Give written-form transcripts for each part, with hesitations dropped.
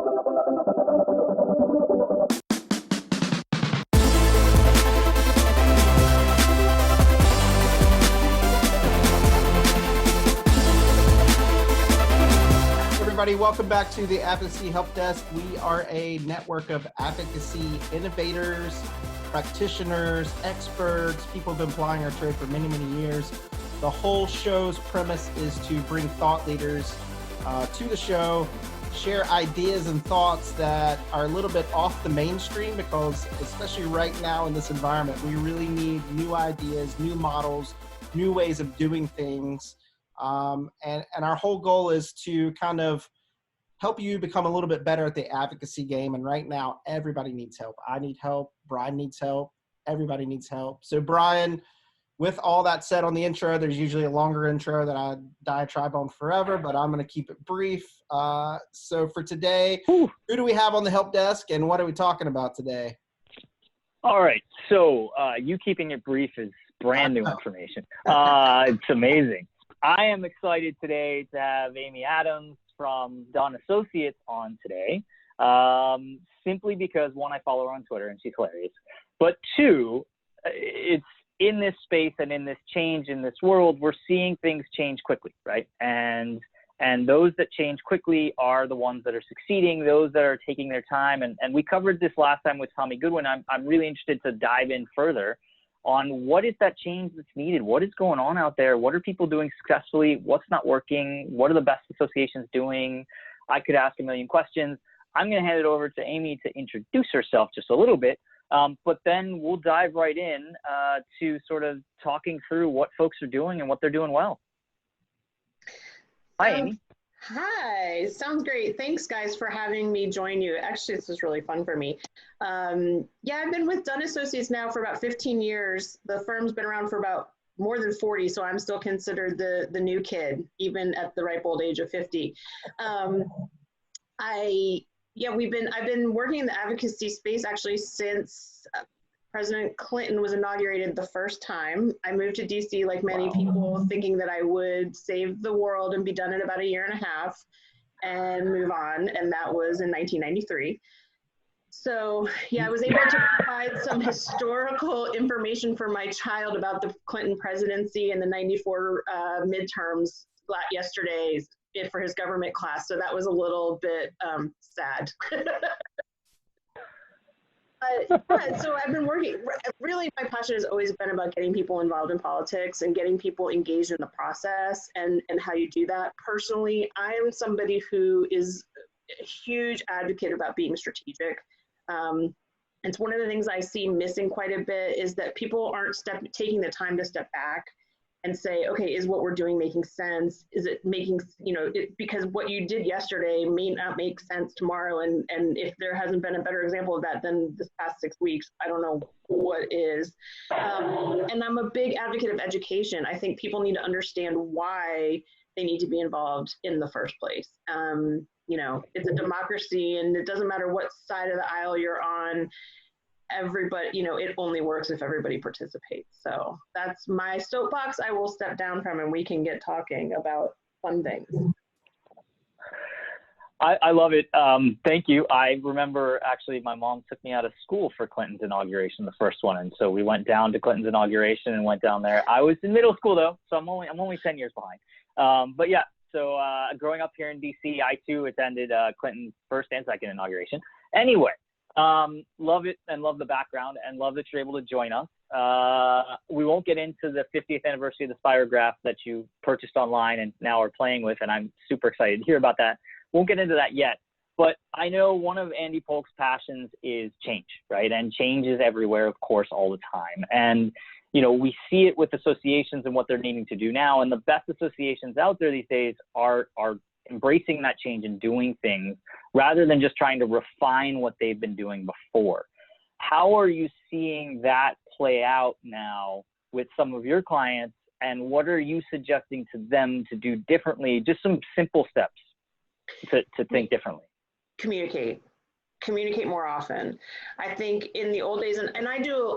Everybody, welcome back to the Advocacy Help Desk. We are a network of advocacy innovators, practitioners, experts, people who've been plying our trade for many, many years. The whole show's premise is to bring thought leaders to the show, share ideas and thoughts that are a little bit off the mainstream, because especially right now in this environment, we really need new ideas, new models, new ways of doing things. And our whole goal is to kind of help you become a little bit better at the advocacy game. And right now, everybody needs help. I need help. Brian needs help. Everybody needs help. So Brian, with all that said on the intro, there's usually a longer intro that I diatribe on forever, but I'm going to keep it brief. So for today, who do we have on the help desk and what are we talking about today? All right. So you keeping it brief is brand new information. It's amazing. I am excited today to have Amie Adams from Dunn Associates on today, simply because, one, I follow her on Twitter and she's hilarious, but two, it's in this space and in this change in this world, we're seeing things change quickly, right? And those that change quickly are the ones that are succeeding, those that are taking their time. And we covered this last time with Tommy Goodwin. I'm really interested to dive in further on what is that change that's needed? What is going on out there? What are people doing successfully? What's not working? What are the best associations doing? I could ask a million questions. I'm going to hand it over to Amie to introduce herself just a little bit, but then we'll dive right in to sort of talking through what folks are doing and what they're doing well. Hi, Amie. Hi, sounds great. Thanks, guys, for having me join you. Actually, this is really fun for me. Yeah, I've been with Dunn Associates now for about 15 years. The firm's been around for about more than 40, so I'm still considered the new kid, even at the ripe old age of 50. I've been working in the advocacy space actually since President Clinton was inaugurated the first time. I moved to DC like many people, thinking that I would save the world and be done in about a year and a half and move on, and that was in 1993. So yeah, I was able to provide some historical information for my child about the Clinton presidency and the 94 midterms yesterday for his government class, so that was a little bit sad. So I've been working, really my passion has always been about getting people involved in politics and getting people engaged in the process and how you do that. Personally, I am somebody who is a huge advocate about being strategic. It's one of the things I see missing quite a bit is that people aren't taking the time to step back and say, okay, is what we're doing making sense? Is it making, because what you did yesterday may not make sense tomorrow. And if there hasn't been a better example of that than this past 6 weeks, I don't know what is. And I'm a big advocate of education. I think people need to understand why they need to be involved in the first place. It's a democracy and it doesn't matter what side of the aisle you're on. Everybody, it only works if everybody participates. So that's my soapbox. I will step down from and we can get talking about fun things. I love it. Thank you. I remember actually my mom took me out of school for Clinton's inauguration, the first one. And so we went down to Clinton's inauguration and went down there. I was in middle school though, so I'm only 10 years behind. But yeah, so growing up here in DC, I too attended Clinton's first and second inauguration. Anyway. Love it and love the background and love that you're able to join us. We won't get into the 50th anniversary of the Spirograph that you purchased online and now are playing with, and I'm super excited to hear about that. Won't get into that yet, but I know one of Andy Polk's passions is change, right? And change is everywhere, of course, all the time. And, we see it with associations and what they're needing to do now, and the best associations out there these days are embracing that change and doing things rather than just trying to refine what they've been doing before. How are you seeing that play out now with some of your clients, and what are you suggesting to them to do differently? Just some simple steps to think differently. Communicate. communicate more often. I think in the old days, and I do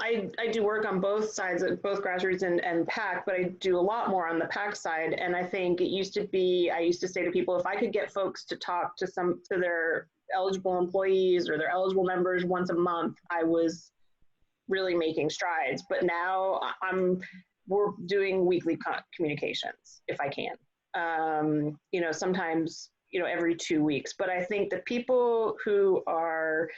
work on both sides, both grassroots and PAC, but I do a lot more on the PAC side. And I think it used to be, I used to say to people, if I could get folks to talk to their eligible employees or their eligible members once a month, I was really making strides. But now we're doing weekly communications if I can. Sometimes every 2 weeks. But I think the people who are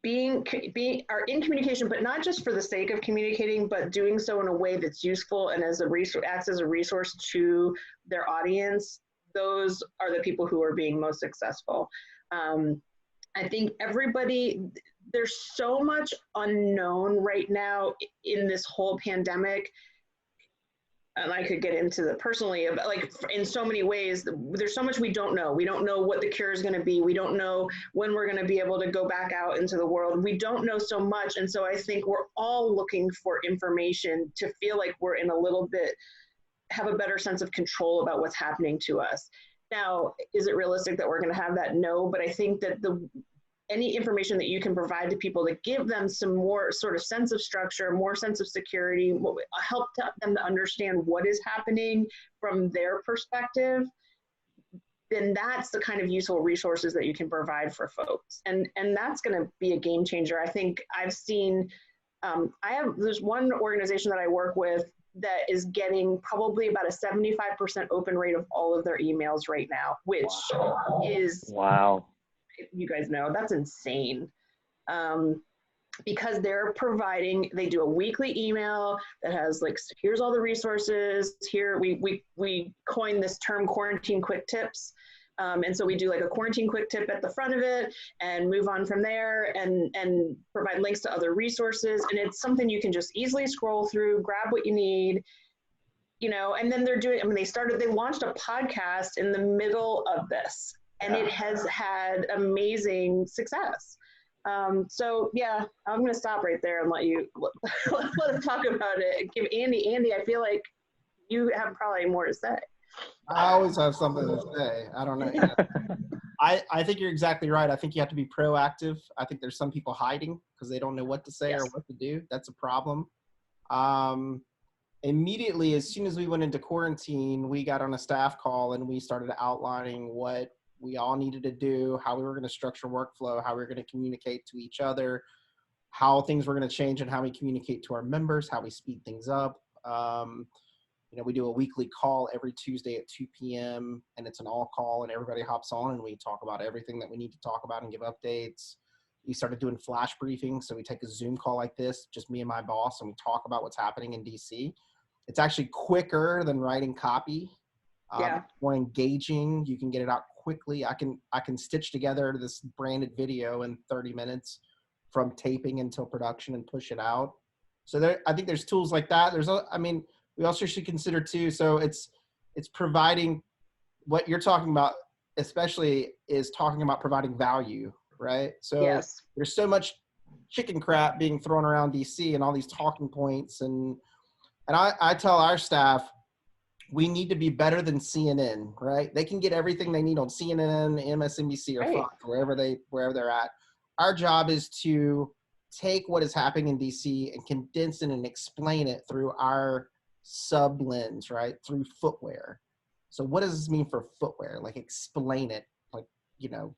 are in communication, but not just for the sake of communicating, but doing so in a way that's useful and acts as a resource to their audience, those are the people who are being most successful. I think there's so much unknown right now in this whole pandemic. And I could get into the personally, but like in so many ways, there's so much we don't know. We don't know what the cure is going to be. We don't know when we're going to be able to go back out into the world. We don't know so much. And so I think we're all looking for information to feel like we're have a better sense of control about what's happening to us. Now, is it realistic that we're going to have that? No, but I think that any information that you can provide to people to give them some more sort of sense of structure, more sense of security, help them to understand what is happening from their perspective, then that's the kind of useful resources that you can provide for folks. And that's going to be a game changer. I think I've seen, there's one organization that I work with that is getting probably about a 75% open rate of all of their emails right now, which is, wow. You guys know, that's insane. Because they do a weekly email that has like, here's all the resources. Here, we coined this term quarantine quick tips. And so we do like a quarantine quick tip at the front of it and move on from there and provide links to other resources. And it's something you can just easily scroll through, grab what you need, and then they launched a podcast in the middle of this. And it has had amazing success. So yeah, I'm going to stop right there and let you let us talk about it. Give Andy, I feel like you have probably more to say. I always have something to say. I don't know. I think you're exactly right. I think you have to be proactive. I think there's some people hiding because they don't know what to say or what to do. That's a problem. Immediately, as soon as we went into quarantine, we got on a staff call and we started outlining what we all needed to do, how we were going to structure workflow, how we were going to communicate to each other, how things were going to change and how we communicate to our members, how we speed things up. We do a weekly call every Tuesday at 2 p.m. and it's an all call and everybody hops on and we talk about everything that we need to talk about and give updates. We started doing flash briefings. So we take a Zoom call like this, just me and my boss, and we talk about what's happening in DC. It's actually quicker than writing copy. More engaging. You can get it out quickly. I can stitch together this branded video in 30 minutes from taping until production and push it out. So I think there's tools like that. We also should consider too. So it's providing what you're talking about, especially is talking about providing value, right? So there's so much chicken crap being thrown around DC and all these talking points. And I tell our staff, we need to be better than CNN, right? They can get everything they need on CNN, MSNBC, or Fox, wherever they're at. Our job is to take what is happening in DC and condense it and explain it through our sub lens, right? Through footwear. So what does this mean for footwear? Like explain it, like,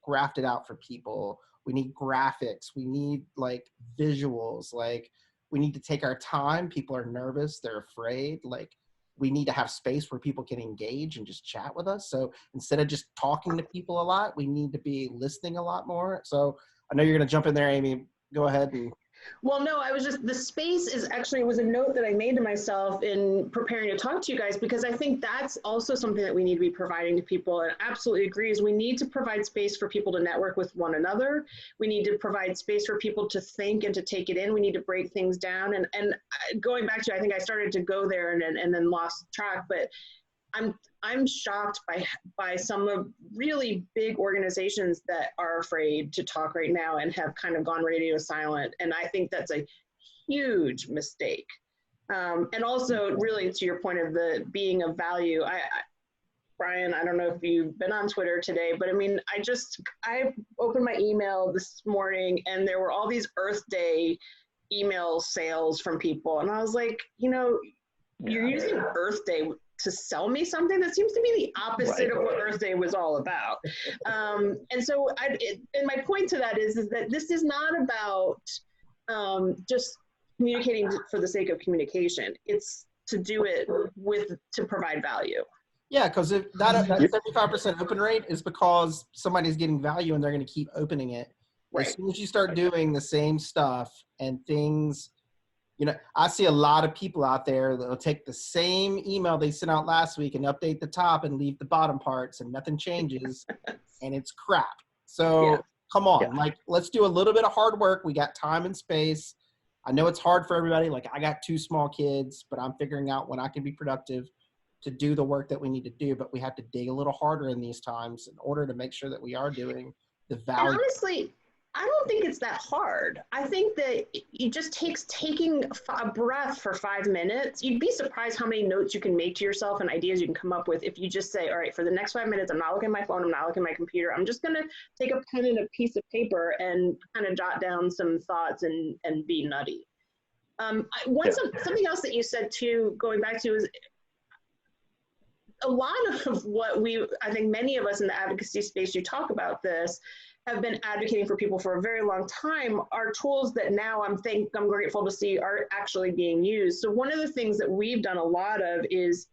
graft it out for people. We need graphics. We need like visuals. Like we need to take our time. People are nervous. They're afraid. Like we need to have space where people can engage and just chat with us. So instead of just talking to people a lot, we need to be listening a lot more. So I know you're going to jump in there, Amie. Go ahead. Well, no, the space was a note that I made to myself in preparing to talk to you guys, because I think that's also something that we need to be providing to people. And I absolutely agree, is we need to provide space for people to network with one another. We need to provide space for people to think and to take it in. We need to break things down. And going back to, I think I started to go there and then lost track, but I'm shocked by some of really big organizations that are afraid to talk right now and have kind of gone radio silent. And I think that's a huge mistake. And also, really, to your point of the being of value, Brian, I don't know if you've been on Twitter today, but I mean, I opened my email this morning and there were all these Earth Day email sales from people. And I was like, you're using Earth Day to sell me something that seems to be the opposite of what Earth Day was all about. And so and my point to that is that this is not about just communicating for the sake of communication. It's to do it to provide value. Yeah, because if that 75% open rate is because somebody's getting value and they're going to keep opening it. Right. As soon as you start doing the same stuff and things, I see a lot of people out there that'll take the same email they sent out last week and update the top and leave the bottom parts and nothing changes and it's crap. So come on, let's do a little bit of hard work. We got time and space. I know it's hard for everybody. Like I got 2 small kids, but I'm figuring out when I can be productive to do the work that we need to do, but we have to dig a little harder in these times in order to make sure that we are doing the value. And honestly, I don't think it's that hard. I think that it just takes taking a breath for 5 minutes. You'd be surprised how many notes you can make to yourself and ideas you can come up with if you just say, all right, for the next 5 minutes, I'm not looking at my phone, I'm not looking at my computer. I'm just gonna take a pen and a piece of paper and kind of jot down some thoughts and be nutty. Something else that you said too, going back to is, a lot of what I think many of us in the advocacy space, you talk about this, have been advocating for people for a very long time, are tools that now I'm grateful to see are actually being used. So one of the things that we've done a lot of is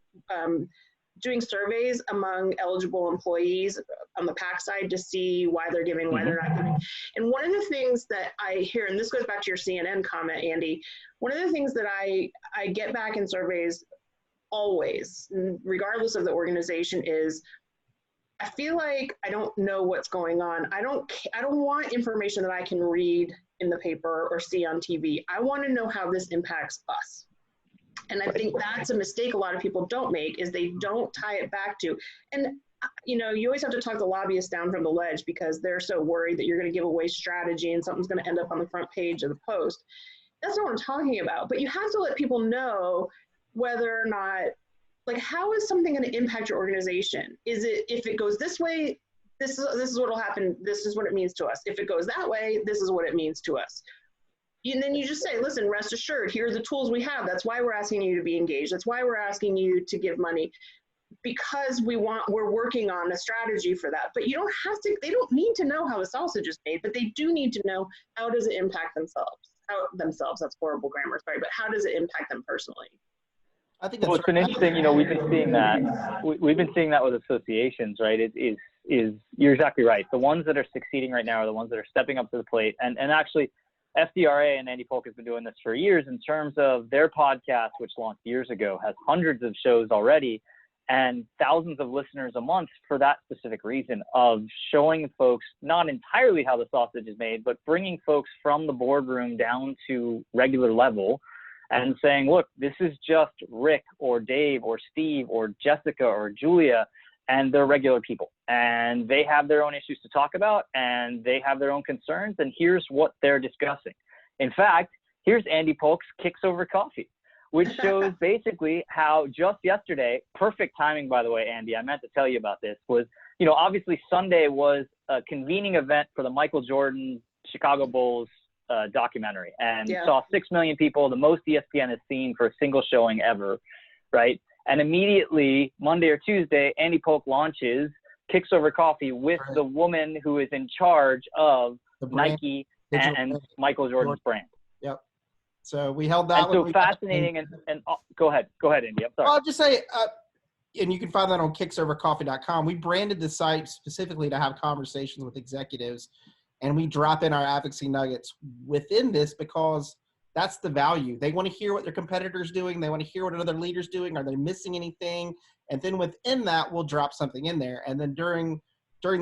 doing surveys among eligible employees on the PAC side to see why they're giving, why they're not giving. And one of the things that I hear, and this goes back to your CNN comment, Andy, one of the things that I get back in surveys always, regardless of the organization, is I feel like I don't know what's going on. I don't want information that I can read in the paper or see on TV. I want to know how this impacts us. And I think that's a mistake a lot of people don't make, is they don't tie it back to, and you always have to talk the lobbyists down from the ledge because they're so worried that you're going to give away strategy and something's going to end up on the front page of the Post. That's not what I'm talking about. But you have to let people know whether or not, like, how is something going to impact your organization? Is it, if it goes this way, this is what will happen, this is what it means to us. If it goes that way, this is what it means to us. And then you just say, listen, rest assured, here are the tools we have. That's why we're asking you to be engaged. That's why we're asking you to give money, because we're working on a strategy for that. But you don't have to, they don't need to know how the sausage is made, but they do need to know, how does it impact themselves? That's horrible grammar, sorry, but how does it impact them personally? I think that's it's been interesting. We've been seeing that. We've been seeing that with associations, right? You're exactly right. The ones that are succeeding right now are the ones that are stepping up to the plate. And actually, FDRA and Andy Polk has been doing this for years in terms of their podcast, which launched years ago, has hundreds of shows already and thousands of listeners a month for that specific reason of showing folks not entirely how the sausage is made, but bringing folks from the boardroom down to regular level and saying, look, this is just Rick or Dave or Steve or Jessica or Julia, and they're regular people. And they have their own issues to talk about, and they have their own concerns, and here's what they're discussing. In fact, here's Andy Polk's Kicks Over Coffee, which shows basically how just yesterday, perfect timing, by the way, Andy, I meant to tell you about this, was, obviously Sunday was a convening event for the Michael Jordan Chicago Bulls documentary, and saw 6 million people, the most ESPN has seen for a single showing ever, right? And immediately, Monday or Tuesday, Andy Polk launches Kicks Over Coffee with the woman who is in charge of Nike and Michael Jordan's brand. Yep. So we held that. And so fascinating. And go ahead, Andy. I'm sorry. I'll just say, and you can find that on kicksovercoffee.com. We branded the site specifically to have conversations with executives. And we drop in our advocacy nuggets within this because that's the value. They want to hear what their competitors doing. They want to hear what another leader's doing. Are they missing anything? And then within that, we'll drop something in there. And then during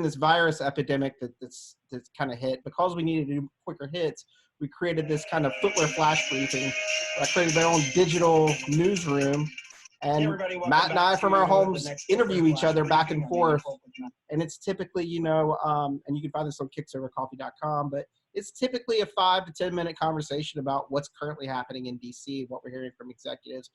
this virus epidemic that's kind of hit, because we needed to do quicker hits, we created this kind of footwear flash briefing. I created my own digital newsroom. And Matt and I from our homes interview each other back and forth. And it's typically, and you can find this on kicksovercoffee.com, but it's typically a 5 to 10 minute conversation about what's currently happening in DC, what we're hearing from executives.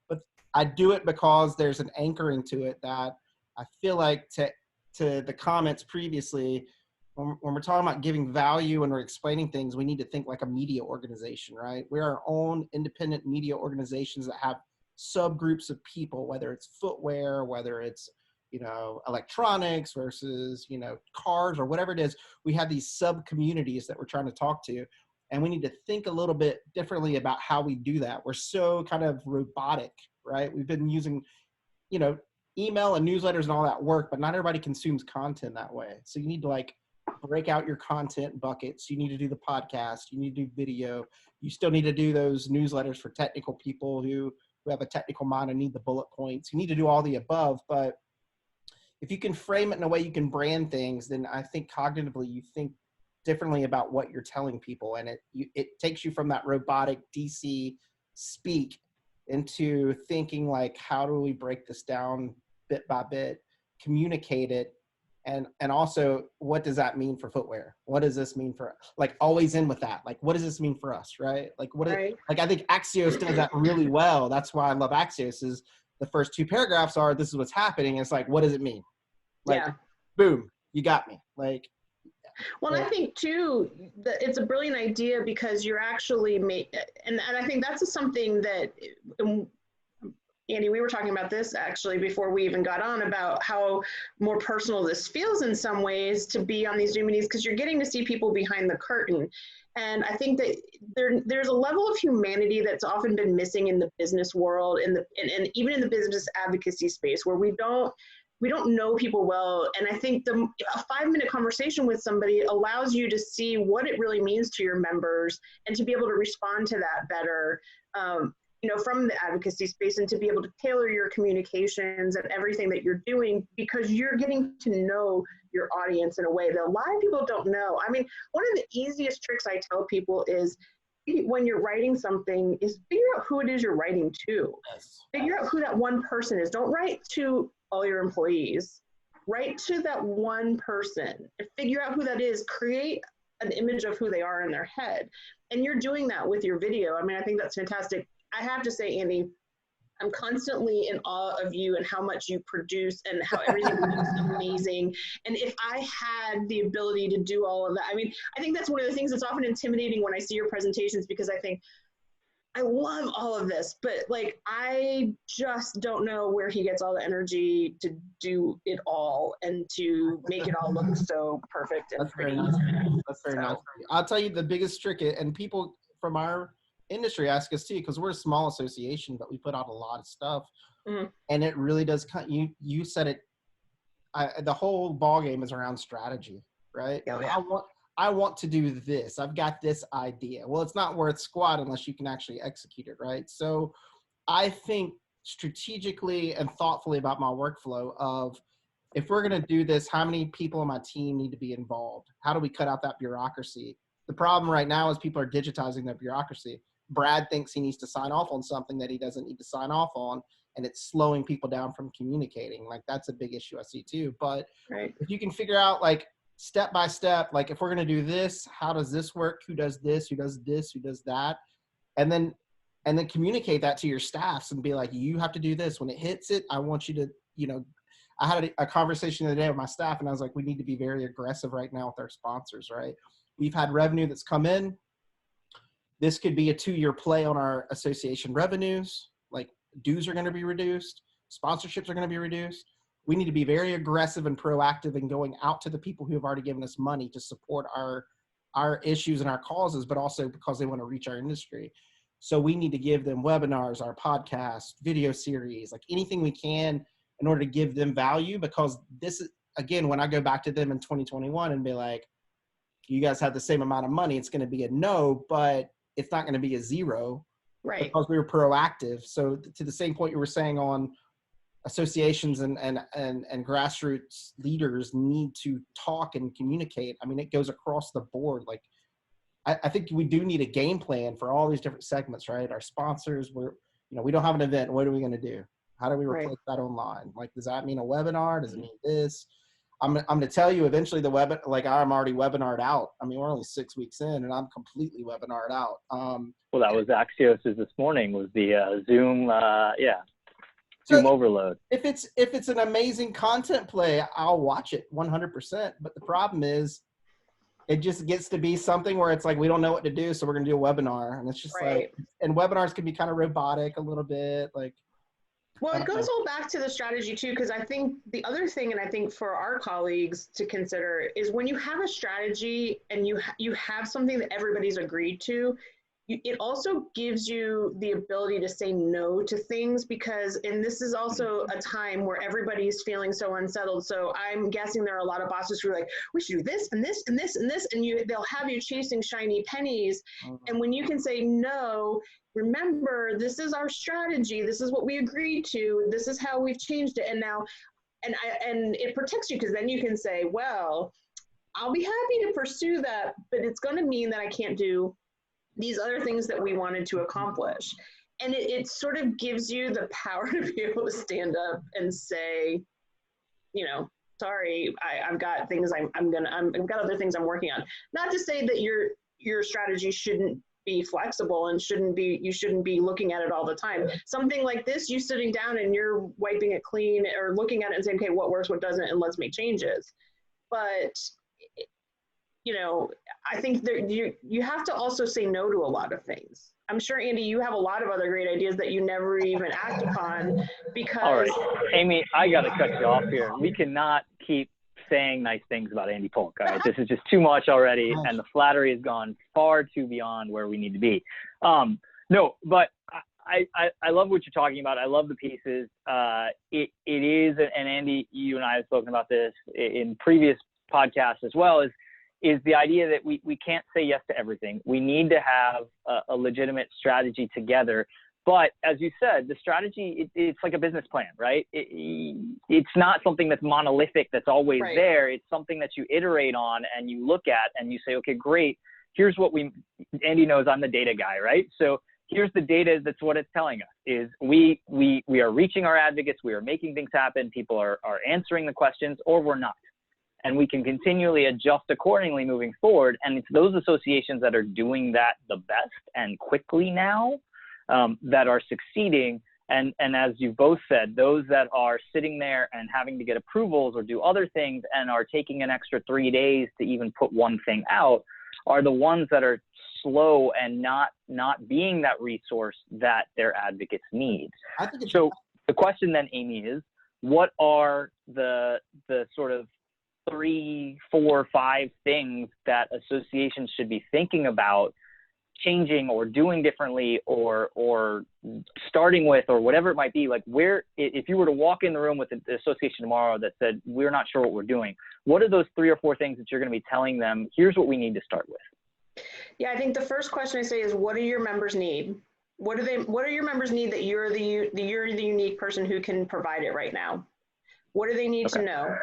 But I do it because there's an anchoring to it that I feel like to the comments previously, when we're talking about giving value and we're explaining things, we need to think like a media organization, right? We're our own independent media organizations that have subgroups of people, whether it's footwear, whether it's, electronics versus, cars or whatever it is. We have these sub communities that we're trying to talk to, and we need to think a little bit differently about how we do that. We're so kind of robotic, right? We've been using, email and newsletters and all that work, but not everybody consumes content that way. So you need to like break out your content buckets. You need to do the podcast. You need to do video. You still need to do those newsletters for technical people who have a technical mind and need the bullet points. You need to do all the above, but if you can frame it in a way you can brand things, then I think cognitively you think differently about what you're telling people, and it takes you from that robotic DC speak into thinking like, how do we break this down bit by bit, communicate it, and also what does that mean for footwear? What does this mean for, like, always in with that, like, what does this mean for us, right? Like Right. like I think Axios does that really well. That's why I love Axios, is the first two paragraphs are, this is what's happening. It's like, what does it mean? Like, Yeah. boom, you got me. Like, Well, I think too that it's a brilliant idea because you're actually and I think that's something that, Andy, we were talking about this actually before we even got on, about how more personal this feels in some ways to be on these Zoom meetings, because you're getting to see people behind the curtain. And I think that there's a level of humanity that's often been missing in the business world and even in the business advocacy space, where we don't know people well. And I think a 5-minute conversation with somebody allows you to see what it really means to your members and to be able to respond to that better, from the advocacy space, and to be able to tailor your communications and everything that you're doing, because you're getting to know your audience in a way that a lot of people don't know. I mean, one of the easiest tricks I tell people is, when you're writing something, is figure out who it is you're writing to. yes. Figure out who that one person is. Don't write to all your employees. Write to that one person and figure out who that is. Create an image of who they are in their head. And you're doing that with your video. I mean, I think that's fantastic. I have to say, Andy, I'm constantly in awe of you and how much you produce and how everything looks amazing. And if I had the ability to do all of that, I mean, I think that's one of the things that's often intimidating when I see your presentations, because I think, I love all of this, but like, I just don't know where he gets all the energy to do it all and to make it all look so perfect and That's very pretty. nice. That's very nice. I'll tell you the biggest trick, and people from our industry ask us too, because we're a small association, but we put out a lot of stuff, and it really does. You said it. The whole ball game is around strategy, right? Oh, yeah. I want to do this. I've got this idea. Well, it's not worth squat unless you can actually execute it, right? So I think strategically and thoughtfully about my workflow of, if we're going to do this, how many people on my team need to be involved? How do we cut out that bureaucracy? The problem right now is people are digitizing their bureaucracy. Brad thinks he needs to sign off on something that he doesn't need to sign off on, and it's slowing people down from communicating. Like, that's a big issue I see too. But Right. if you can figure out, like, step by step, like, if we're going to do this, how does this work? Who does this? Who does this? Who does that? And then communicate that to your staffs and be like, you have to do this. When it hits it, I want you to, I had a conversation the other day with my staff, and I was like, we need to be very aggressive right now with our sponsors, right? We've had revenue that's come in. This could be a 2-year play on our association revenues. Like, dues are going to be reduced. Sponsorships are going to be reduced. We need to be very aggressive and proactive in going out to the people who have already given us money to support our issues and our causes, but also because they want to reach our industry. So we need to give them webinars, our podcast, video series, like anything we can in order to give them value, because this is, again, when I go back to them in 2021 and be like, you guys have the same amount of money, it's going to be a no, but it's not going to be a zero. Right. Because we were proactive. So to the same point you were saying on associations and grassroots leaders need to talk and communicate. I mean, it goes across the board. Like, I think we do need a game plan for all these different segments, right? Our sponsors, we don't have an event. What are we going to do? How do we replace that online? Like, does that mean a webinar? Does it mean this? I'm going to tell you eventually I'm already webinared out. I mean, we're only 6 weeks in and I'm completely webinared out. Well, that was Axios this morning, was the Zoom. Yeah. costume overload. If it's an amazing content play, I'll watch it 100%. But the problem is, it just gets to be something where it's like, we don't know what to do, so we're going to do a webinar. And it's just like, and webinars can be kind of robotic a little bit. Like, well, it goes all back to the strategy too, because I think the other thing, and I think for our colleagues to consider, is when you have a strategy and you have something that everybody's agreed to, it also gives you the ability to say no to things, because, and this is also a time where everybody's feeling so unsettled. So I'm guessing there are a lot of bosses who are like, we should do this and this and this and this, and they'll have you chasing shiny pennies. And when you can say no, remember, this is our strategy, this is what we agreed to, this is how we've changed it, and now, and it protects you, because then you can say, well, I'll be happy to pursue that, but it's going to mean that I can't do these other things that we wanted to accomplish. And it sort of gives you the power to be able to stand up and say, you know, sorry, I've got things I've got other things I'm working on. Not to say that your strategy shouldn't be flexible and you shouldn't be looking at it all the time. Something like this, you sitting down and you're wiping it clean or looking at it and saying, okay, what works, what doesn't, and let's make changes. But you know, I think that you have to also say no to a lot of things. I'm sure, Andy, you have a lot of other great ideas that you never even act upon because... All right, Amy, I got to cut you off here. We cannot keep saying nice things about Andy Polk. All right, this is just too much already, and the flattery has gone far too beyond where we need to be. No, but I love what you're talking about. I love the pieces. It is, and Andy, you and I have spoken about this in previous podcasts as well, is the idea that we can't say yes to everything. We need to have a legitimate strategy together. But as you said, the strategy, it's like a business plan, right? It's not something that's monolithic, that's always there. It's something that you iterate on and you look at and you say, okay, great. Here's what Andy knows I'm the data guy, right? So here's the data. That's what it's telling us is we are reaching our advocates. We are making things happen. People are answering the questions, or we're not. And we can continually adjust accordingly moving forward. And it's those associations that are doing that the best and quickly now that are succeeding. And as you both said, those that are sitting there and having to get approvals or do other things and are taking an extra 3 days to even put one thing out are the ones that are slow and not being that resource that their advocates need. So the question then, Amy, is what are the sort of 3, 4, 5 things that associations should be thinking about changing or doing differently or starting with, or whatever it might be? Like, where, if you were to walk in the room with the association tomorrow that said, we're not sure what we're doing, what are those 3 or 4 things that you're going to be telling them? Here's what we need to start with. Yeah, I think the first question I say is, what do your members need? What do your members need that you're the unique person who can provide it right now? What do they need to know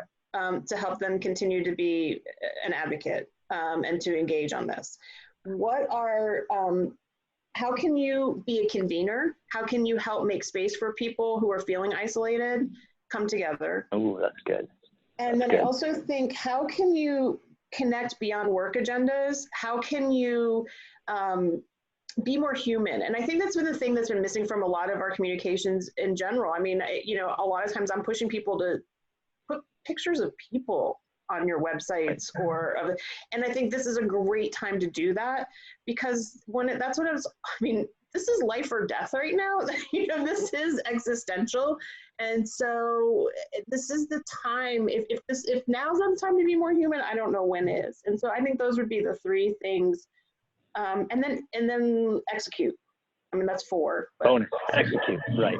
to help them continue to be an advocate and to engage on this? How can you be a convener? How can you help make space for people who are feeling isolated come together? Oh, that's good. And then I also think, how can you connect beyond work agendas? How can you be more human? And I think that's been the thing that's been missing from a lot of our communications in general. I mean, a lot of times I'm pushing people to put pictures of people on your websites and I think this is a great time to do that, because this is life or death right now. This is existential. And so this is the time, if now's not the time to be more human, I don't know when is. And so I think those would be the 3 things. And then execute. I mean, that's 4. Bonus, execute, right.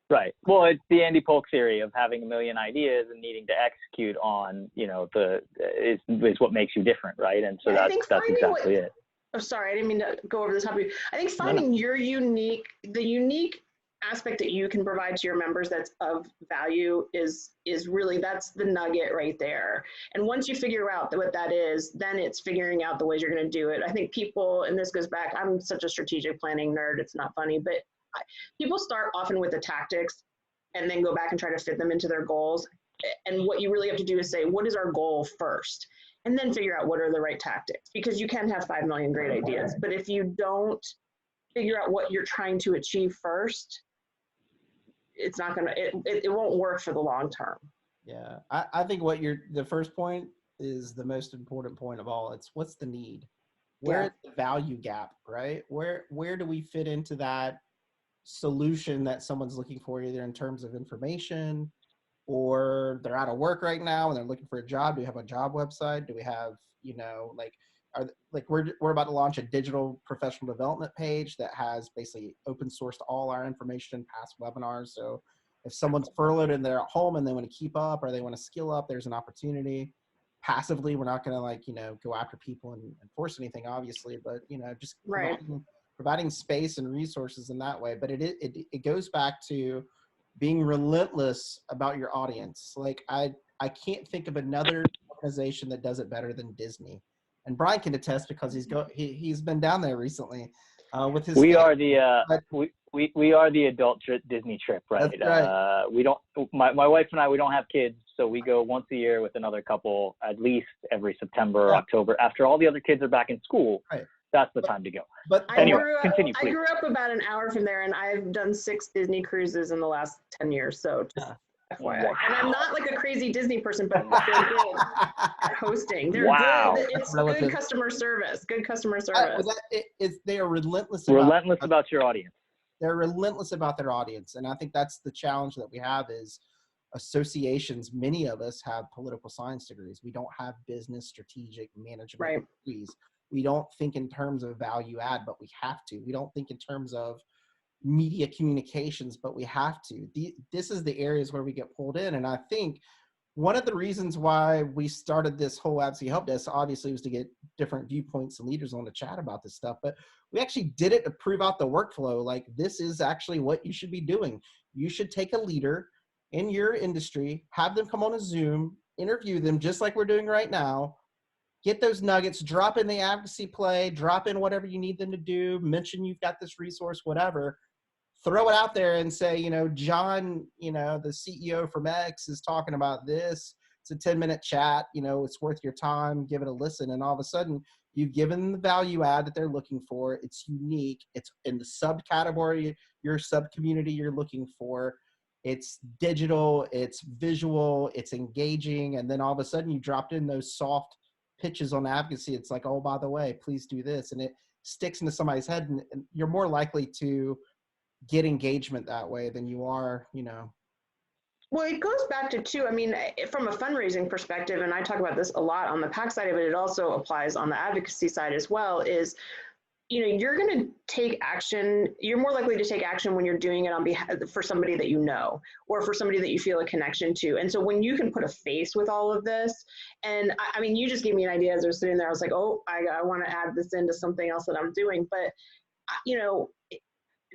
Right. Well, it's the Andy Polk theory of having a million ideas and needing to execute on, is what makes you different, right? And so that's exactly it. Oh, sorry, I didn't mean to go over this topic. I think finding the unique aspect that you can provide to your members that's of value is really, that's the nugget right there. And once you figure out what that is, then it's figuring out the ways you're going to do it. I think people, and this goes back, I'm such a strategic planning nerd, it's not funny, but people start often with the tactics and then go back and try to fit them into their goals. And what you really have to do is say, what is our goal first? And then figure out what are the right tactics, because you can have 5 million great ideas, but if you don't figure out what you're trying to achieve first, it's not gonna, it won't work for the long term. Yeah, I think the first point is the most important point of all. It's what's the need? Where's the value gap, right? Where do we fit into that solution that someone's looking for, either in terms of information, or they're out of work right now and they're looking for a job? Do we have a job website? Do we have, we're about to launch a digital professional development page that has basically open sourced all our information, past webinars. So if someone's furloughed and they're at home and they want to keep up or they want to skill up, there's an opportunity. Passively, we're not going to go after people and force anything, obviously, but just providing space and resources in that way. But it goes back to being relentless about your audience. Like I can't think of another organization that does it better than Disney. And Brian can attest because he's been down there recently with his. We are the adult Disney trip, right? That's right. We don't. My wife and I, we don't have kids, so we go once a year with another couple, at least every September or October, after all the other kids are back in school. Right. That's the time to go. But anyway, continue, please. I grew up about an hour from there, and I've done 6 Disney cruises in the last 10 years. So just FYI. Wow. And I'm not like a crazy Disney person, but they're good at hosting. They're good. It's good customer service. Good customer service. They are relentless about your audience. They're relentless about their audience. And I think that's the challenge that we have is associations. Many of us have political science degrees. We don't have business strategic management degrees. We don't think in terms of value add, but we have to. We don't think in terms of media communications, but we have to. This is the areas where we get pulled in. And I think one of the reasons why we started this whole Advocacy Help Desk, obviously, was to get different viewpoints and leaders on to chat about this stuff. But we actually did it to prove out the workflow. Like, this is actually what you should be doing. You should take a leader in your industry, have them come on a Zoom, interview them just like we're doing right now, get those nuggets, drop in the advocacy play, drop in whatever you need them to do, mention you've got this resource, whatever. Throw it out there and say, John, the CEO from X is talking about this. It's a 10-minute chat. It's worth your time. Give it a listen. And all of a sudden, you've given them the value add that they're looking for. It's unique. It's in the subcategory, your sub-community you're looking for. It's digital. It's visual. It's engaging. And then all of a sudden, you dropped in those soft pitches on advocacy. It's like, oh, by the way, please do this. And it sticks into somebody's head. And you're more likely to get engagement that way than you are, Well, it goes back to too, from a fundraising perspective, and I talk about this a lot on the PAC side of it, it also applies on the advocacy side as well, is, you're going to take action. You're more likely to take action when you're doing it on behalf for somebody that you know, or for somebody that you feel a connection to. And so when you can put a face with all of this, and you just gave me an idea as I was sitting there, I was like, oh, I want to add this into something else that I'm doing. But,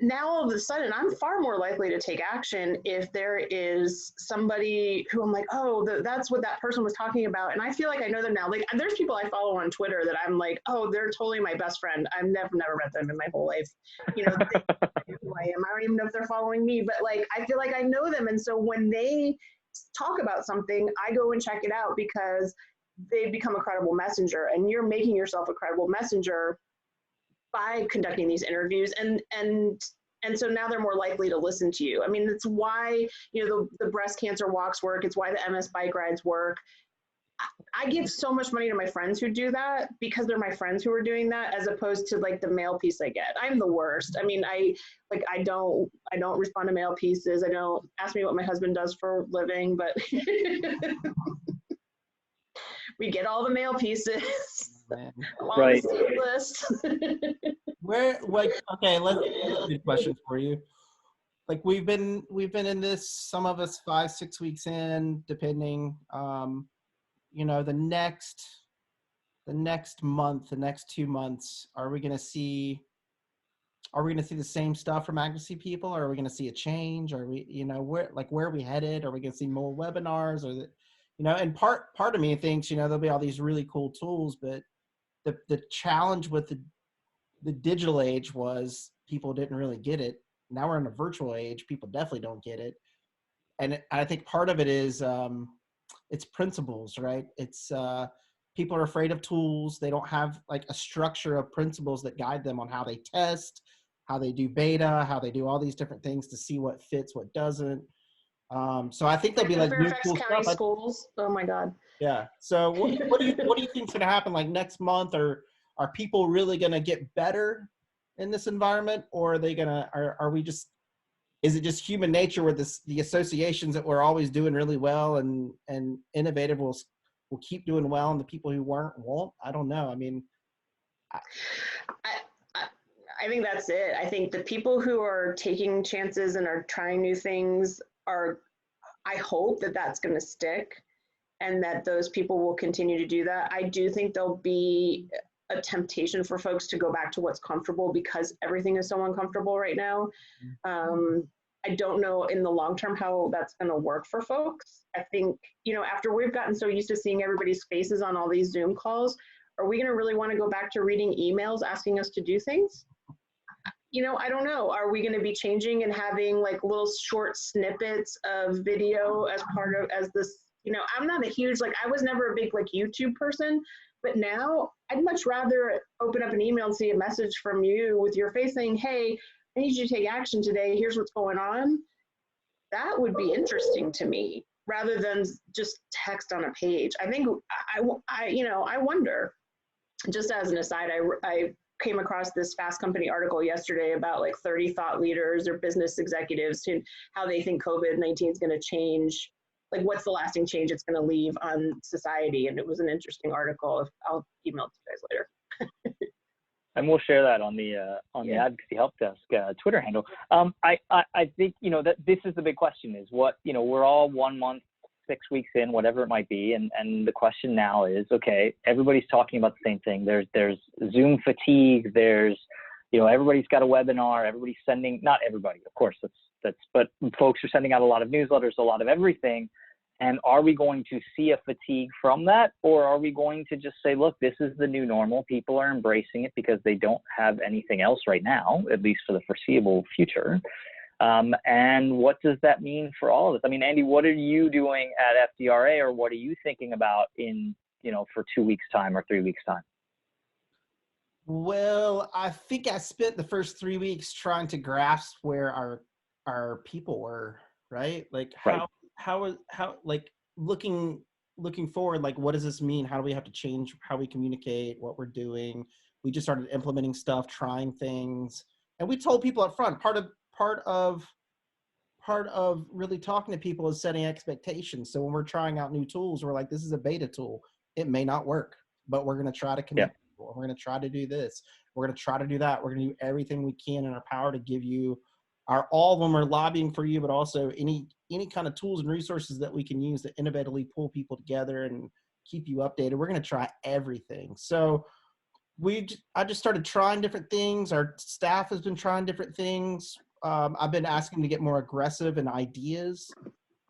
now all of a sudden I'm far more likely to take action if there is somebody who I'm like, oh, that's what that person was talking about. And I feel like I know them now. Like, there's people I follow on Twitter that I'm like, oh, they're totally my best friend. I've never met them in my whole life. They know who I am. I don't even know if they're following me, but like, I feel like I know them. And so when they talk about something, I go and check it out because they've become a credible messenger, and you're making yourself a credible messenger by conducting these interviews, and so now they're more likely to listen to you. That's why the breast cancer walks work. It's why the MS bike rides work. I give so much money to my friends who do that because they're my friends who are doing that, as opposed to like the mail piece I get. I'm the worst. I don't respond to mail pieces. I don't ask me what my husband does for a living, but we get all the mail pieces. Right. List. Okay, let's a good question for you. Like, we've been in this, some of us 5-6 weeks in, depending. The next month, the next 2 months, are we going to see the same stuff from advocacy people, or are we going to see a change? Are we, where are we headed? Are we going to see more webinars? Or and part of me thinks, there'll be all these really cool tools, but the challenge with the digital age was people didn't really get it. Now we're in a virtual age. People definitely don't get it. And I think part of it is it's principles, right? It's people are afraid of tools. They don't have like a structure of principles that guide them on how they test, how they do beta, how they do all these different things to see what fits, what doesn't. So I think there'll be like new Fairfax cool County stuff. schools. Oh my God. Yeah. So what do you think's going to happen like next month? Or are people really going to get better in this environment, or are they going to, are we just, is it just human nature where the associations that were always doing really well and innovative will keep doing well, and the people who weren't won't? I don't know. I mean, I think that's it. I think the people who are taking chances and are trying new things I hope that that's going to stick, and that those people will continue to do that. I do think there'll be a temptation for folks to go back to what's comfortable because everything is so uncomfortable right now. I don't know in the long term how that's going to work for folks. I think, after we've gotten so used to seeing everybody's faces on all these Zoom calls, are we going to really want to go back to reading emails asking us to do things? I don't know. Are we going to be changing and having like little short snippets of video as this, I'm not a huge, I was never a big YouTube person, but now I'd much rather open up an email and see a message from you with your face saying, hey, I need you to take action today. Here's what's going on. That would be interesting to me rather than just text on a page. I think I wonder, just as an aside, I came across this Fast Company article yesterday about 30 thought leaders or business executives and how they think COVID-19 is going to change, what's the lasting change it's going to leave on society. And it was an interesting article. I'll email it to you guys later. And we'll share that on the Advocacy Help Desk Twitter handle. I think, that this is the big question is what, we're all 1 month, 6 weeks in, whatever it might be. And the question now is, okay, everybody's talking about the same thing. There's Zoom fatigue. There's, everybody's got a webinar. Everybody's sending, not everybody, of course, but folks are sending out a lot of newsletters, a lot of everything. And are we going to see a fatigue from that? Or are we going to just say, look, this is the new normal. People are embracing it because they don't have anything else right now, at least for the foreseeable future. And what does that mean for all of us? I mean, Andy, what are you doing at FDRA, or what are you thinking about in, for 2 weeks time or 3 weeks time? Well, I think I spent the first 3 weeks trying to grasp where our people were, right? How looking forward, what does this mean? How do we have to change how we communicate, what we're doing? We just started implementing stuff, trying things. And we told people up front, part of really talking to people is setting expectations. So when we're trying out new tools, we're like, this is a beta tool. It may not work, but we're going to try to connect people. We're going to try to do this. We're going to try to do that. We're going to do everything we can in our power to give you all of them are lobbying for you, but also any kind of tools and resources that we can use to innovatively pull people together and keep you updated. We're going to try everything. So I just started trying different things. Our staff has been trying different things. I've been asking to get more aggressive in ideas.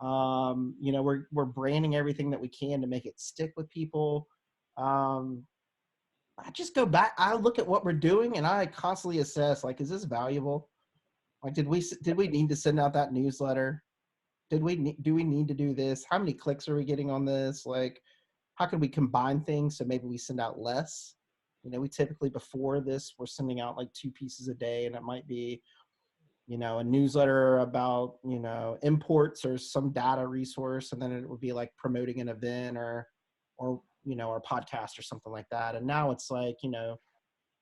We're branding everything that we can to make it stick with people. I just go back. I look at what we're doing and I constantly assess, is this valuable? Did we need to send out that newsletter? Do we need to do this? How many clicks are we getting on this? How can we combine things so maybe we send out less? We typically before this, we're sending out 2 pieces a day, and it might be, a newsletter about, imports or some data resource. And then it would be promoting an event or a podcast or something like that. And now it's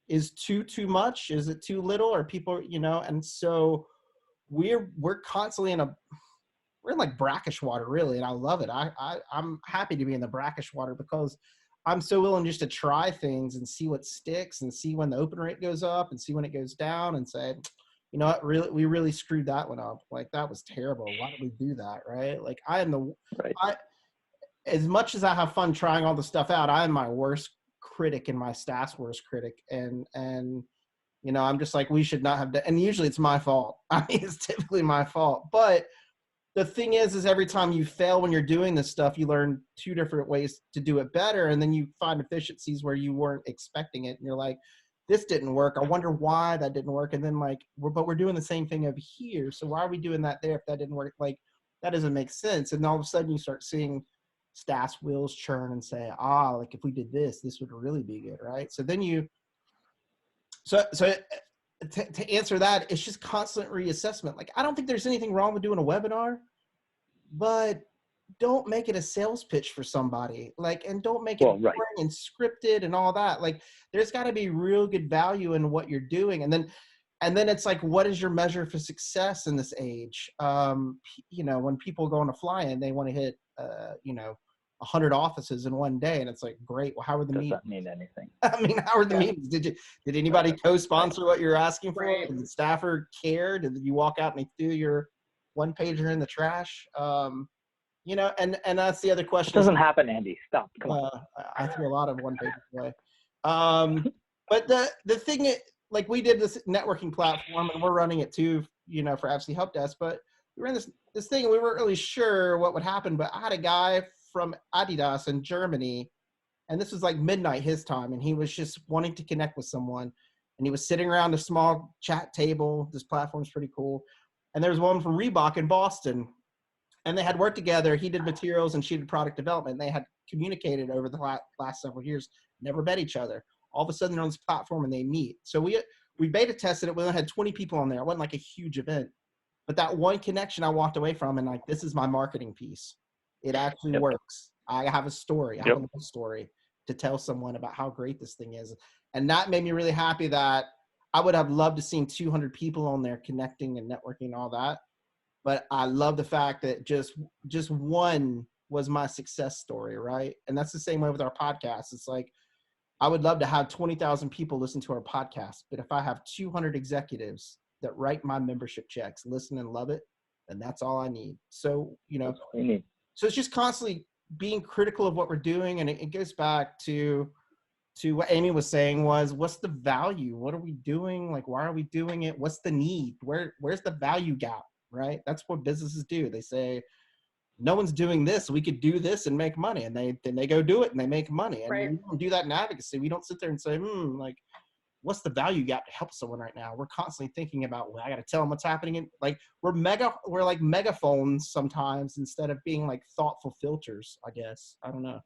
is too much? Is it too little? Or people, and so we're constantly we're in brackish water, really. And I love it. I'm happy to be in the brackish water because I'm so willing just to try things and see what sticks and see when the open rate goes up and see when it goes down and say, what, we really screwed that one up. That was terrible. Why did we do that? Right. As much as I have fun trying all the stuff out, I am my worst critic and my staff's worst critic. And I'm just we should not have done, and usually it's my fault. I mean, it's typically my fault. But the thing is every time you fail when you're doing this stuff, you learn 2 different ways to do it better. And then you find efficiencies where you weren't expecting it. And you're like, this didn't work. I wonder why that didn't work. And then but we're doing the same thing over here. So why are we doing that there if that didn't work? That doesn't make sense. And all of a sudden you start seeing staff's wheels churn and say, if we did this, this would really be good, right? So then so to answer that, it's just constant reassessment. Like, I don't think there's anything wrong with doing a webinar, but don't make it a sales pitch for somebody. Like, and don't make it boring and scripted and all that. Like, there's got to be real good value in what you're doing. And then it's like, what is your measure for success in this age? You know, when people go on a fly-in, they want to hit, you know, 100 offices in one day, and it's like, great. Well, how are the meetings? Doesn't mean anything. I mean, how are the meetings? Did anybody co-sponsor what you're asking for? Right. Did the staffer care? Did you walk out and they threw your one pager in the trash? You know, and that's the other question. It doesn't happen, Andy. Stop. Come on. I threw a lot of one pagers away. But the thing is, like, we did this networking platform, and we're running it too, you know, for Advocacy Help Desk. But we ran this thing, and we weren't really sure what would happen. But I had a guy from Adidas in Germany, and this was like midnight his time, and he was just wanting to connect with someone, and he was sitting around a small chat table. This platform's pretty cool. And there was one from Reebok in Boston, and they had worked together. He did materials and she did product development. They had communicated over the last several years, never met each other. All of a sudden they're on this platform and they meet. So we beta tested it. We only had 20 people on there. It wasn't like a huge event, but that one connection I walked away from, and like, this is my marketing piece. It actually works. I have a story. I have a little story to tell someone about how great this thing is. And that made me really happy. That I would have loved to seen 200 people on there connecting and networking and all that. But I love the fact that just one was my success story, right? And that's the same way with our podcast. It's like, I would love to have 20,000 people listen to our podcast, but if I have 200 executives that write my membership checks, listen and love it, then that's all I need. So, you know, so it's just constantly being critical of what we're doing. And it goes back to what Amie was saying, was, what's the value? What are we doing? Like, why are we doing it? What's the need? Where's the value gap? Right? That's what businesses do. They say, no one's doing this, we could do this and make money. And then they go do it and they make money. And we don't do that in advocacy. We don't sit there and say, like, what's the value gap to help someone right now? We're constantly thinking about, well, I got to tell them what's happening. And like, we're like megaphones sometimes, instead of being like thoughtful filters, I guess. I don't know.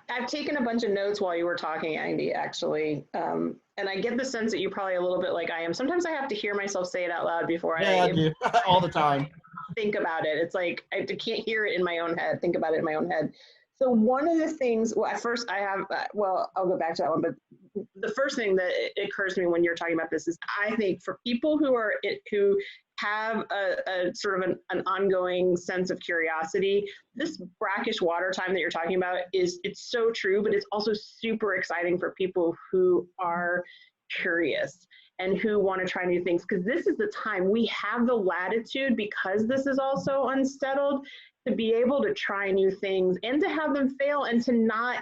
I've taken a bunch of notes while you were talking, Andy, actually. And I get the sense that you're probably a little bit like I am. Sometimes I have to hear myself say it out loud before I do. All the time. Think about it. It's like, I can't hear it in my own head, think about it in my own head. So one of the things, well, at first I have, well, I'll go back to that one, but the first thing that occurs to me when you're talking about this is, I think for people who have a sort of an ongoing sense of curiosity, this brackish water time that you're talking about it's so true, but it's also super exciting for people who are curious and who want to try new things, because this is the time we have the latitude, because this is also unsettled, to be able to try new things and to have them fail and to not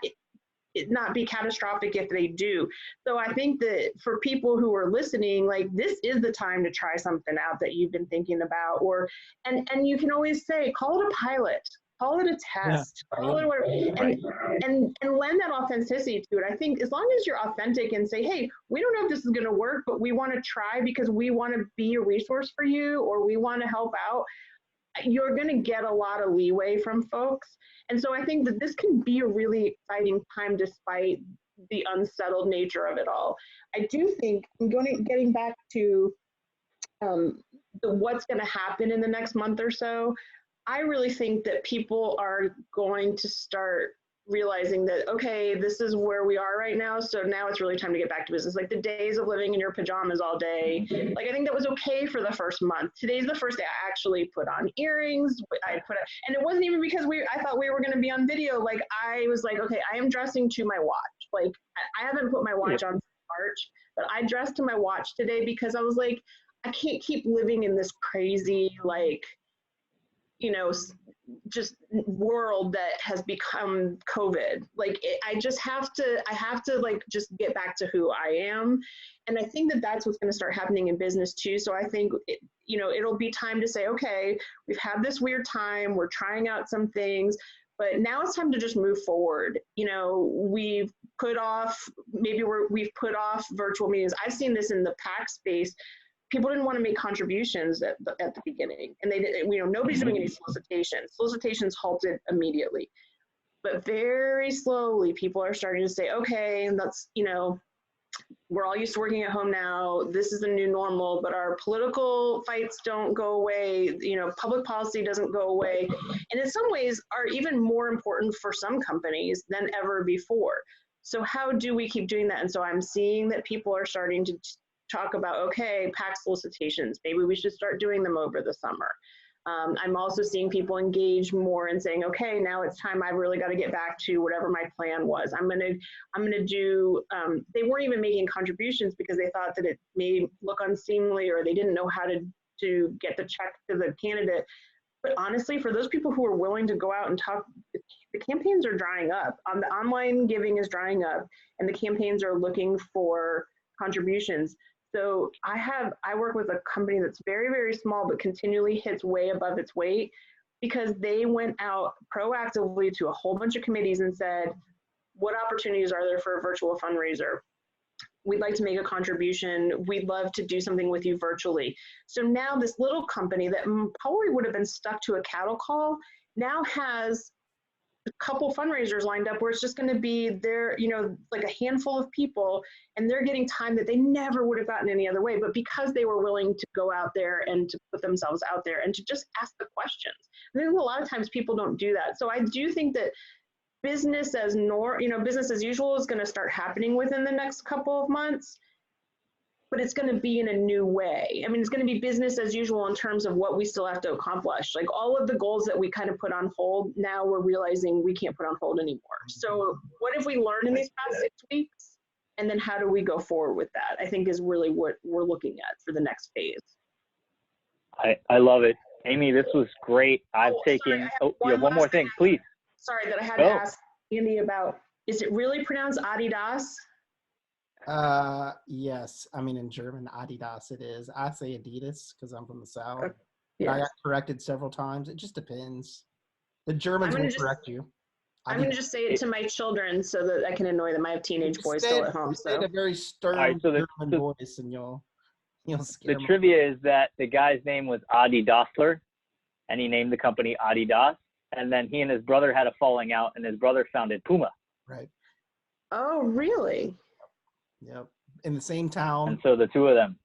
be catastrophic if they do. So I think that for people who are listening, like, this is the time to try something out that you've been thinking about, and you can always say, call it a pilot, call it a test, call it whatever, and lend that authenticity to it. I think as long as you're authentic and say, hey, we don't know if this is going to work, but we want to try because we want to be a resource for you, or we want to help out, you're going to get a lot of leeway from folks. And so I think that this can be a really exciting time despite the unsettled nature of it all. I do think, getting back to what's going to happen in the next month or so, I really think that people are going to start realizing that, okay, this is where we are right now, so now it's really time to get back to business. Like, the days of living in your pajamas all day, like, I think that was okay for the first month. Today's the first day I actually put on earrings. And it wasn't even because I thought we were going to be on video. Like, I was like, okay, I am dressing to my watch. Like, I haven't put my watch on since March, but I dressed to my watch today because I was like, I can't keep living in this crazy, like, you know, just world that has become COVID. Like, I have to like just get back to who I am. And I think that that's what's going to start happening in business too. So I think, it'll be time to say, okay, we've had this weird time, we're trying out some things, but now it's time to just move forward. We've put off virtual meetings. I've seen this in the PAC space. People didn't want to make contributions at the beginning, and they didn't, nobody's doing any solicitations. Solicitations halted immediately, but very slowly people are starting to say, okay, let's, we're all used to working at home now. This is the new normal, but our political fights don't go away. You know, public policy doesn't go away. And in some ways are even more important for some companies than ever before. So how do we keep doing that? And so I'm seeing that people are starting to talk about, okay, PAC solicitations, maybe we should start doing them over the summer. I'm also seeing people engage more and saying, okay, now it's time. I've really got to get back to whatever my plan was. I'm gonna do. They weren't even making contributions because they thought that it may look unseemly or they didn't know how to get the check to the candidate. But honestly, for those people who are willing to go out and talk, the campaigns are drying up. The online giving is drying up, and the campaigns are looking for contributions. So I work with a company that's very, very small, but continually hits way above its weight because they went out proactively to a whole bunch of committees and said, what opportunities are there for a virtual fundraiser? We'd like to make a contribution. We'd love to do something with you virtually. So now this little company that probably would have been stuck to a cattle call now has a couple fundraisers lined up where it's just going to be there, you know, like a handful of people, and they're getting time that they never would have gotten any other way. But because they were willing to go out there and to put themselves out there and to just ask the questions, I think a lot of times people don't do that. So I do think that business as usual is going to start happening within the next couple of months. But it's going to be in a new way. I mean, it's going to be business as usual in terms of what we still have to accomplish. Like all of the goals that we kind of put on hold, now we're realizing we can't put on hold anymore. So what have we learned in these past 6 weeks? And then how do we go forward with that? I think is really what we're looking at for the next phase. I love it. Amie, this was great. I've taken, one more thing, please. Sorry that I had to ask Andy about, is it really pronounced Adidas? Yes. I mean, in German, Adidas it is. I say Adidas because I'm from the South. Yes. I got corrected several times. It just depends. The Germans will correct you. I'm going to just say it to my children so that I can annoy them. I have teenage boys still at home. Say a very stern German voice and you'll scare them. The trivia is that the guy's name was Adi Dassler, and he named the company Adidas. And then he and his brother had a falling out, and his brother founded Puma. Right. Oh, really? Yep. In the same town. And so the two of them.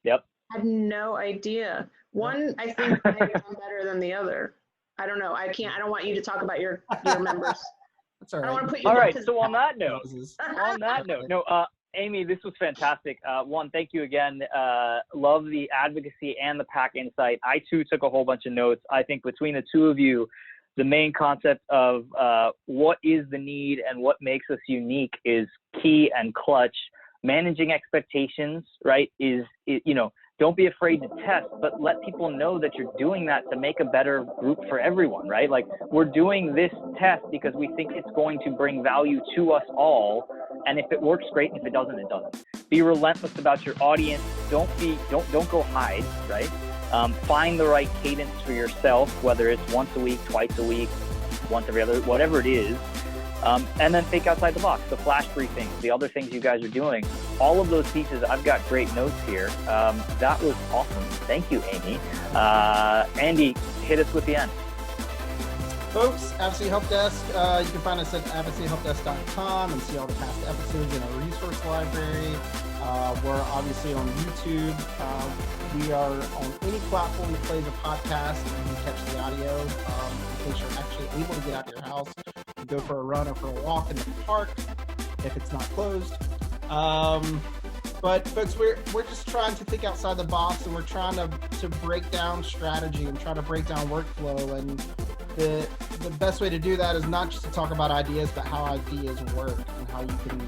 Yep. I had no idea. One, I think, might have done better than the other. I don't know. I don't want you to talk about your members. That's all right. I don't want to put you all right. So on that note, Amie, this was fantastic. One, thank you again. Love the advocacy and the PAC insight. I too took a whole bunch of notes. I think between the two of you, the main concept of what is the need and what makes us unique is key and clutch. Managing expectations, right, don't be afraid to test, but let people know that you're doing that to make a better group for everyone, right? Like, we're doing this test because we think it's going to bring value to us all. And if it works, great. And if it doesn't, it doesn't. Be relentless about your audience. Don't go hide, right? Find the right cadence for yourself, whether it's once a week, twice a week, once every other, whatever it is. And then think outside the box, the flash briefings, the other things you guys are doing, all of those pieces. I've got great notes here. That was awesome. Thank you, Amie. Andy, hit us with the end. Folks, Advocacy Help Desk, you can find us at advocacyhelpdesk.com and see all the past episodes in our resource library. We're obviously on YouTube. We are on any platform that plays a podcast. You can catch the audio in case you're actually able to get out of your house and go for a run or for a walk in the park if it's not closed. But folks, we're just trying to think outside the box, and we're trying to break down strategy and try to break down workflow. And the best way to do that is not just to talk about ideas, but how ideas work and how you can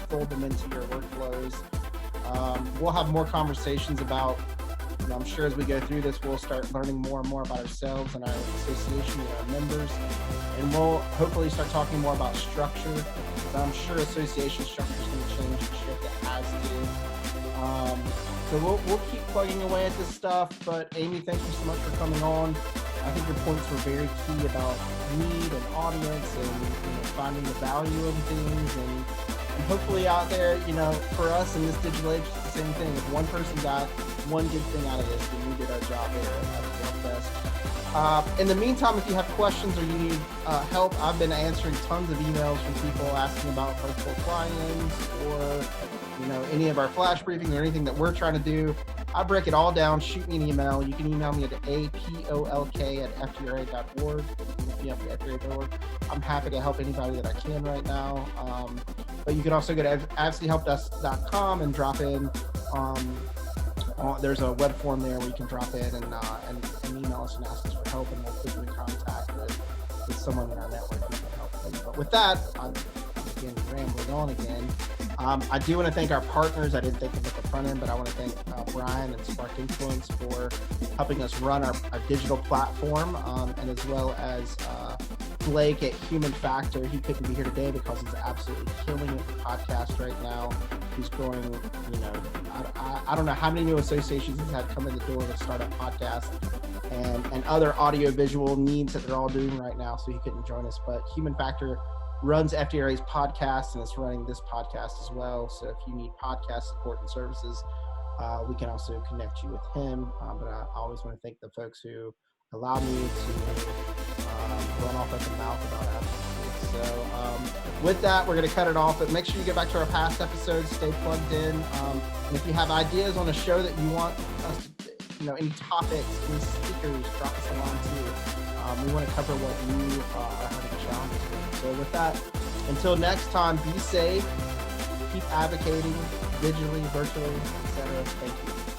fold them into your workflows. We'll have more conversations about, I'm sure as we go through this, we'll start learning more and more about ourselves and our association and our members. And we'll hopefully start talking more about structure. I'm sure association structure is going to change and shift. It has to. So we'll keep plugging away at this stuff. But Amie, thank you so much for coming on. I think your points were very key about need and audience and finding the value of things. And hopefully out there, for us in this digital age, it's the same thing. If one person got one good thing out of this, then we did our job here at the Help Desk. In the meantime, if you have questions or you need help, I've been answering tons of emails from people asking about virtual fly-ins or any of our flash briefings or anything that we're trying to do, I break it all down. Shoot me an email. You can email me at apolk@ftra.org. I'm happy to help anybody that I can right now. But you can also go to advocacyhelpdesk.com and drop in. There's a web form there where you can drop in and email us and ask us for help, and we'll put you in contact with someone in our network who can help you. But with that, I'm again rambling on again. I do want to thank our partners. I didn't think of it at the front end, but I want to thank Brian and Spark Influence for helping us run our digital platform, and as well as Blake at Human Factor. He couldn't be here today because he's absolutely killing it with podcasts right now. He's growing, I don't know how many new associations he's had come in the door to start a podcast and other audio visual needs that they're all doing right now. So he couldn't join us, but Human Factor runs FDRA's podcast and is running this podcast as well. So if you need podcast support and services, we can also connect you with him. But I always want to thank the folks who allow me to run off at the mouth about advocacy. So with that, we're going to cut it off, but make sure you get back to our past episodes, stay plugged in. And if you have ideas on a show that you want us to, any topics, any speakers, drop us a line too. We want to cover what you are having challenges with. So with that, until next time, be safe, keep advocating digitally, virtually, etc. Thank you.